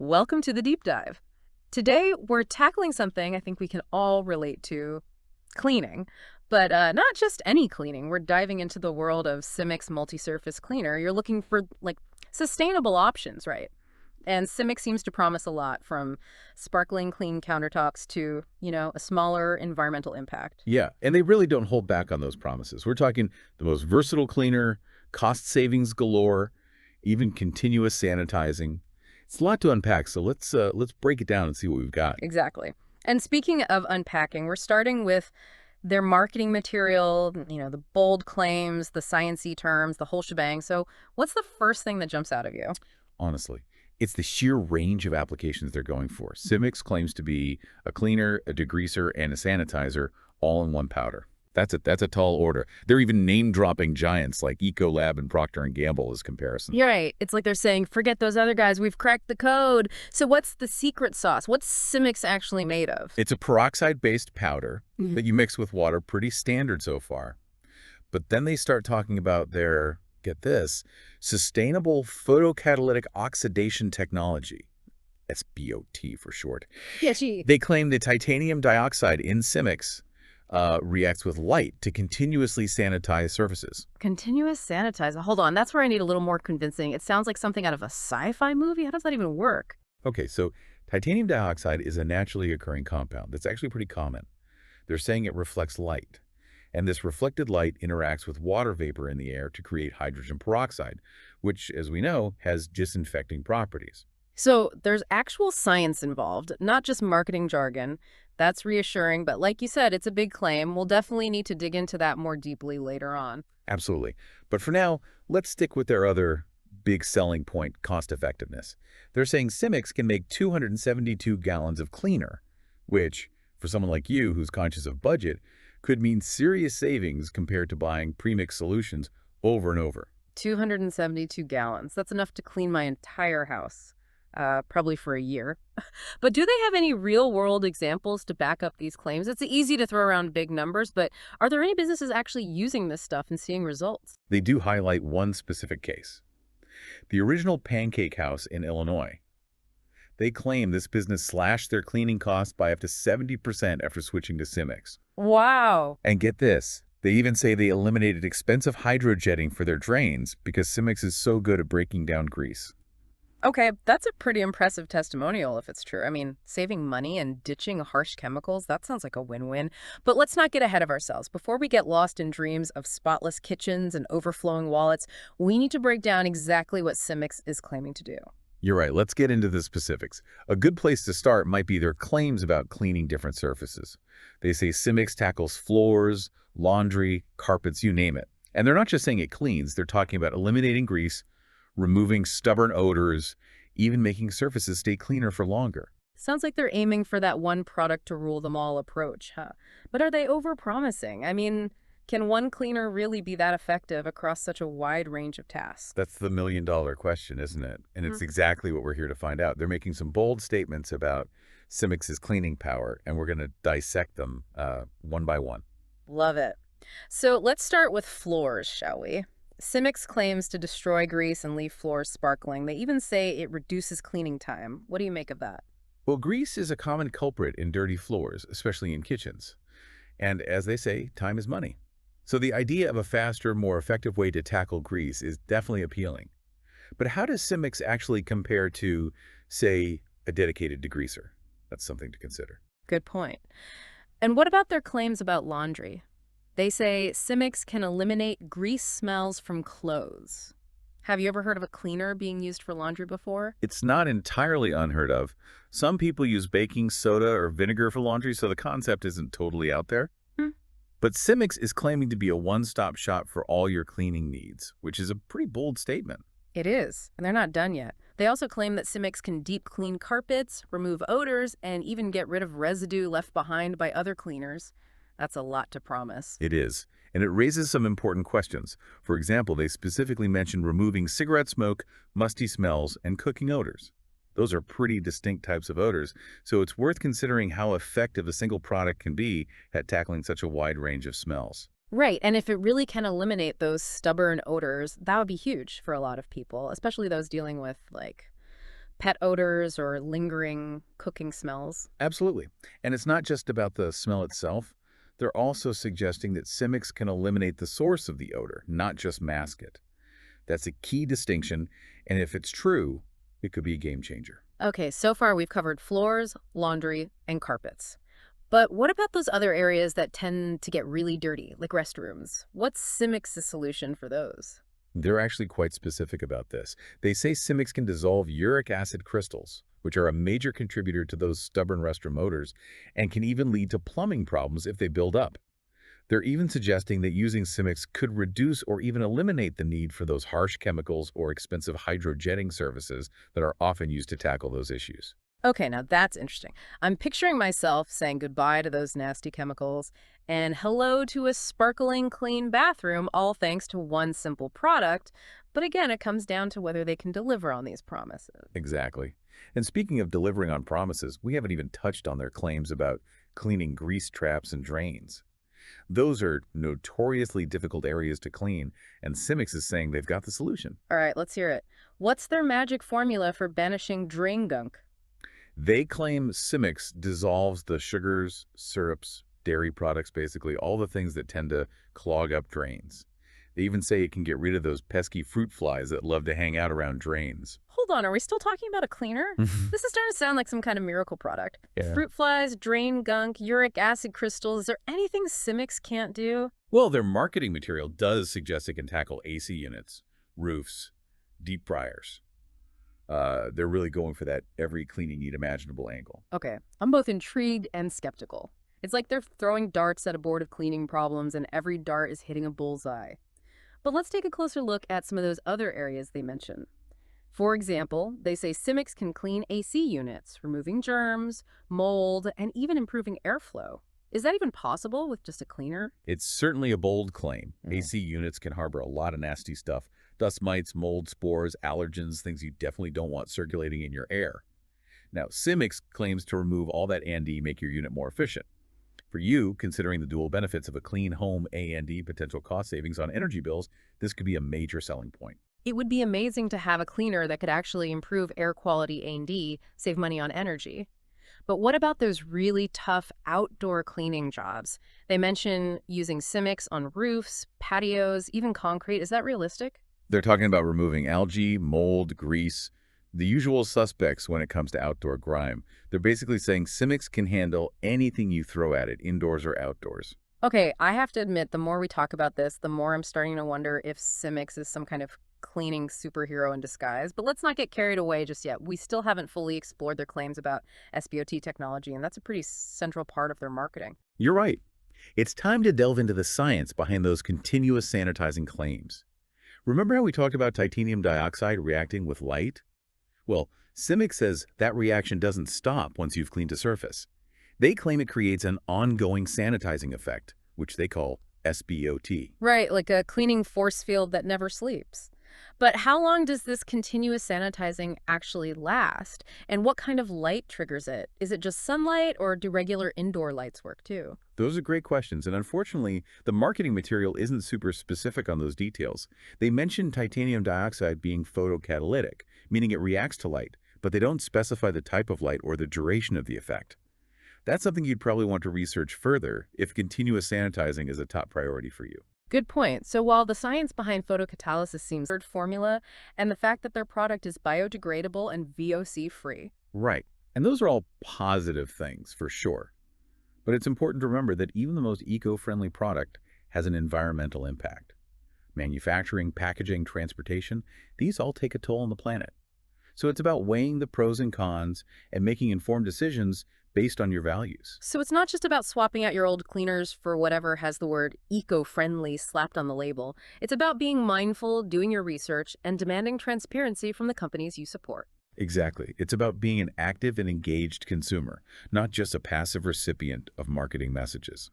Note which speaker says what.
Speaker 1: Welcome to the deep dive. Today, we're tackling something I think we can all relate to, cleaning. But not just any cleaning. We're diving into the world of Simix multi-surface cleaner. You're looking for, sustainable options, right? And Simix seems to promise a lot, from sparkling clean countertops to, a smaller environmental impact.
Speaker 2: Yeah, and they really don't hold back on those promises. We're talking the most versatile cleaner, cost savings galore, even continuous sanitizing. It's a lot to unpack, so let's break it down and see what we've got.
Speaker 1: Exactly. And speaking of unpacking, we're starting with their marketing material, the bold claims, the sciencey terms, the whole shebang. So what's the first thing that jumps out of you?
Speaker 2: Honestly, it's the sheer range of applications they're going for. Simix claims to be a cleaner, a degreaser, and a sanitizer all in one powder. That's a tall order. They're even name-dropping giants like Ecolab and Procter & Gamble as comparison.
Speaker 1: You're right. It's like they're saying, forget those other guys, we've cracked the code. So what's the secret sauce? What's Simix actually made of?
Speaker 2: It's a peroxide-based powder that you mix with water, pretty standard so far. But then they start talking about their, get this, sustainable photocatalytic oxidation technology. SBOT for short.
Speaker 1: Yeah, gee.
Speaker 2: They claim the titanium dioxide in Simix reacts with light to continuously sanitize surfaces.
Speaker 1: Continuous sanitizer. Hold on, that's where I need a little more convincing. It sounds like something out of a sci-fi movie. How does that even work?
Speaker 2: Okay, so titanium dioxide is a naturally occurring compound that's actually pretty common. They're saying it reflects light, and this reflected light interacts with water vapor in the air to create hydrogen peroxide, which, as we know, has disinfecting properties.
Speaker 1: So there's actual science involved, not just marketing jargon. That's reassuring, but like you said, it's a big claim. We'll definitely need to dig into that more deeply later on.
Speaker 2: Absolutely. But for now, let's stick with their other big selling point, cost effectiveness. They're saying Simix can make 272 gallons of cleaner, which, for someone like you who's conscious of budget, could mean serious savings compared to buying premixed solutions over and over.
Speaker 1: 272 gallons. That's enough to clean my entire house, probably for a year. But do they have any real-world examples to back up these claims? It's easy to throw around big numbers, but are there any businesses actually using this stuff and seeing results?
Speaker 2: They do highlight one specific case. The original Pancake House in Illinois. They claim this business slashed their cleaning costs by up to 70% after switching to Simix.
Speaker 1: Wow.
Speaker 2: And get this, they even say they eliminated expensive hydrojetting for their drains because Simix is so good at breaking down grease.
Speaker 1: Okay, that's a pretty impressive testimonial if it's true. I mean, saving money and ditching harsh chemicals, that sounds like a win-win. But let's not get ahead of ourselves. Before we get lost in dreams of spotless kitchens and overflowing wallets, we need to break down exactly what Simix is claiming to do.
Speaker 2: You're right, let's get into the specifics. A good place to start might be their claims about cleaning different surfaces. They say Simix tackles floors, laundry, carpets, you name it. And they're not just saying it cleans, they're talking about eliminating grease, removing stubborn odors, even making surfaces stay cleaner for longer.
Speaker 1: Sounds like they're aiming for that one product to rule them all approach, huh? But are they over-promising? I mean, can one cleaner really be that effective across such a wide range of tasks?
Speaker 2: That's the million-dollar question, isn't it? And it's exactly what we're here to find out. They're making some bold statements about Simix's cleaning power, and we're going to dissect them one by one.
Speaker 1: Love it. So let's start with floors, shall we? Simix claims to destroy grease and leave floors sparkling. They even say it reduces cleaning time. What do you make of that?
Speaker 2: Well, grease is a common culprit in dirty floors, especially in kitchens. And as they say, time is money. So the idea of a faster, more effective way to tackle grease is definitely appealing. But how does Simix actually compare to, say, a dedicated degreaser? That's something to consider.
Speaker 1: Good point. And what about their claims about laundry? They say Simix can eliminate grease smells from clothes. Have you ever heard of a cleaner being used for laundry before?
Speaker 2: It's not entirely unheard of. Some people use baking soda or vinegar for laundry, so the concept isn't totally out there. But Simix is claiming to be a one-stop shop for all your cleaning needs, which is a pretty bold statement.
Speaker 1: It is, and they're not done yet. They also claim that Simix can deep clean carpets, remove odors, and even get rid of residue left behind by other cleaners. That's a lot to promise.
Speaker 2: It is, and it raises some important questions. For example, they specifically mention removing cigarette smoke, musty smells, and cooking odors. Those are pretty distinct types of odors, so it's worth considering how effective a single product can be at tackling such a wide range of smells.
Speaker 1: Right, and if it really can eliminate those stubborn odors, that would be huge for a lot of people, especially those dealing with, pet odors or lingering cooking smells.
Speaker 2: Absolutely. And it's not just about the smell itself. They're also suggesting that Simix can eliminate the source of the odor, not just mask it. That's a key distinction, and if it's true, it could be a game changer.
Speaker 1: Okay, so far we've covered floors, laundry, and carpets. But what about those other areas that tend to get really dirty, like restrooms? What's Simix's solution for those?
Speaker 2: They're actually quite specific about this. They say Simix can dissolve uric acid crystals, which are a major contributor to those stubborn restroom odors, and can even lead to plumbing problems if they build up. They're even suggesting that using Simix could reduce or even eliminate the need for those harsh chemicals or expensive hydrojetting services that are often used to tackle those issues.
Speaker 1: Okay, now that's interesting. I'm picturing myself saying goodbye to those nasty chemicals and hello to a sparkling clean bathroom, all thanks to one simple product. But again, it comes down to whether they can deliver on these promises.
Speaker 2: Exactly. And speaking of delivering on promises, we haven't even touched on their claims about cleaning grease traps and drains. Those are notoriously difficult areas to clean, and Simix is saying they've got the solution.
Speaker 1: All right, let's hear it. What's their magic formula for banishing drain gunk?
Speaker 2: They claim Simix dissolves the sugars, syrups, dairy products, basically all the things that tend to clog up drains. They even say it can get rid of those pesky fruit flies that love to hang out around drains.
Speaker 1: Hold on, are we still talking about a cleaner? This is starting to sound like some kind of miracle product.
Speaker 2: Yeah.
Speaker 1: Fruit flies, drain gunk, uric acid crystals. Is there anything Simix can't do?
Speaker 2: Well, their marketing material does suggest it can tackle AC units, roofs, deep fryers. They're really going for that every cleaning need imaginable angle.
Speaker 1: Okay, I'm both intrigued and skeptical. It's like they're throwing darts at a board of cleaning problems and every dart is hitting a bullseye. But let's take a closer look at some of those other areas they mention. For example, they say Simix can clean AC units, removing germs, mold, and even improving airflow. Is that even possible with just a cleaner?
Speaker 2: It's certainly a bold claim. AC units can harbor a lot of nasty stuff. Dust mites, mold, spores, allergens, things you definitely don't want circulating in your air. Now, Simix claims to remove all that A&D, make your unit more efficient. For you, considering the dual benefits of a clean home A&D potential cost savings on energy bills, this could be a major selling point.
Speaker 1: It would be amazing to have a cleaner that could actually improve air quality A&D, save money on energy. But what about those really tough outdoor cleaning jobs? They mention using Simix on roofs, patios, even concrete. Is that realistic?
Speaker 2: They're talking about removing algae, mold, grease, the usual suspects when it comes to outdoor grime. They're basically saying Simix can handle anything you throw at it, indoors or outdoors.
Speaker 1: Okay, I have to admit, the more we talk about this, the more I'm starting to wonder if Simix is some kind of cleaning superhero in disguise. But let's not get carried away just yet. We still haven't fully explored their claims about SBOT technology, and that's a pretty central part of their marketing.
Speaker 2: You're right. It's time to delve into the science behind those continuous sanitizing claims. Remember how we talked about titanium dioxide reacting with light? Well, Simix says that reaction doesn't stop once you've cleaned a surface. They claim it creates an ongoing sanitizing effect, which they call SBOT.
Speaker 1: Right, like a cleaning force field that never sleeps. But how long does this continuous sanitizing actually last? And what kind of light triggers it? Is it just sunlight, or do regular indoor lights work too?
Speaker 2: Those are great questions, and unfortunately, the marketing material isn't super specific on those details. They mention titanium dioxide being photocatalytic, meaning it reacts to light, but they don't specify the type of light or the duration of the effect. That's something you'd probably want to research further if continuous sanitizing is a top priority for you.
Speaker 1: Good point. So while the science behind photocatalysis seems third formula, and the fact that their product is biodegradable and VOC-free.
Speaker 2: Right. And those are all positive things, for sure. But it's important to remember that even the most eco-friendly product has an environmental impact. Manufacturing, packaging, transportation, these all take a toll on the planet. So it's about weighing the pros and cons and making informed decisions based on your values.
Speaker 1: So it's not just about swapping out your old cleaners for whatever has the word eco-friendly slapped on the label. It's about being mindful, doing your research, and demanding transparency from the companies you support.
Speaker 2: Exactly. It's about being an active and engaged consumer, not just a passive recipient of marketing messages.